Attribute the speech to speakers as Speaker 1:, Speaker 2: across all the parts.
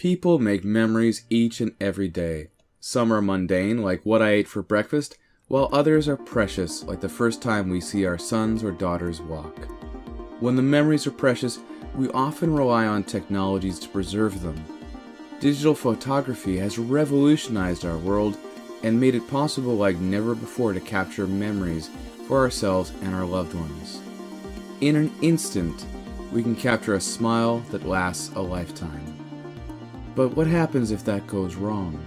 Speaker 1: People make memories each and every day. Some are mundane, like what I ate for breakfast, while others are precious, like the first time we see our sons or daughters walk. When the memories are precious, we often rely on technologies to preserve them. Digital photography has revolutionized our world and made it possible like never before to capture memories for ourselves and our loved ones. In an instant, we can capture a smile that lasts a lifetime. But what happens if that goes wrong?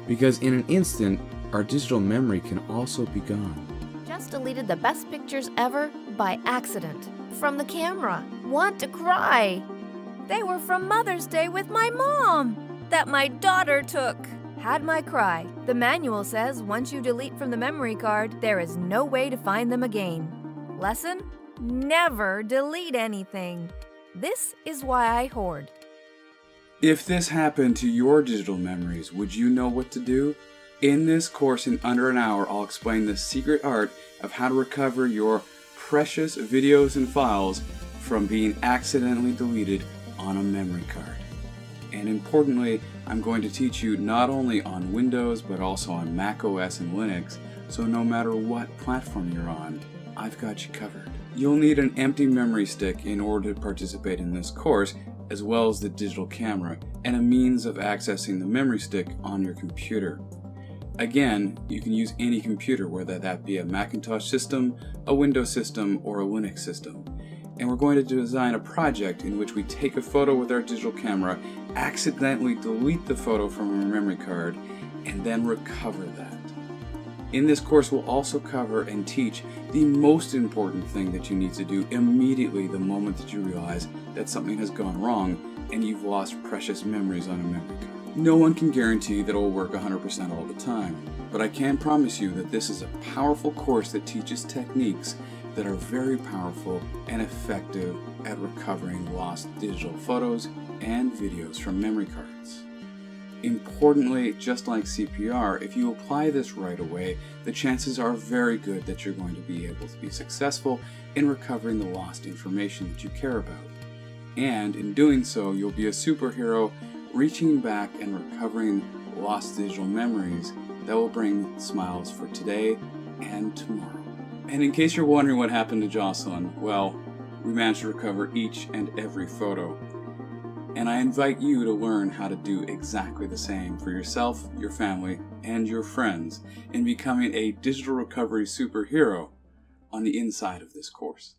Speaker 1: Because in an instant, our digital memory can also be gone.
Speaker 2: Just deleted the best pictures ever by accident. From the camera. Want to cry. They were from Mother's Day with my mom that my daughter took. Had my cry. The manual says once you delete from the memory card, there is no way to find them again. Lesson? Never delete anything. This is why I hoard.
Speaker 3: If this happened to your digital memories, would you know what to do? In this course in under an hour, I'll explain the secret art of how to recover your precious videos and files from being accidentally deleted on a memory card. And importantly, I'm going to teach you not only on Windows, but also on macOS and Linux, so no matter what platform you're on, I've got you covered. You'll need an empty memory stick in order to participate in this course, as well as the digital camera, and a means of accessing the memory stick on your computer. Again, you can use any computer, whether that be a Macintosh system, a Windows system, or a Linux system. And we're going to design a project in which we take a photo with our digital camera, accidentally delete the photo from our memory card, and then recover that. In this course, we'll also cover and teach the most important thing that you need to do immediately the moment that you realize that something has gone wrong and you've lost precious memories on a memory card. No one can guarantee that it will work 100% all the time, but I can promise you that this is a powerful course that teaches techniques that are very powerful and effective at recovering lost digital photos and videos from memory cards. Importantly, just like CPR, if you apply this right away, the chances are very good that you're going to be able to be successful in recovering the lost information that you care about. And in doing so, you'll be a superhero reaching back and recovering lost digital memories that will bring smiles for today and tomorrow. And in case you're wondering what happened to Jocelyn, well, we managed to recover each and every photo. And I invite you to learn how to do exactly the same for yourself, your family, and your friends in becoming a digital recovery superhero on the inside of this course.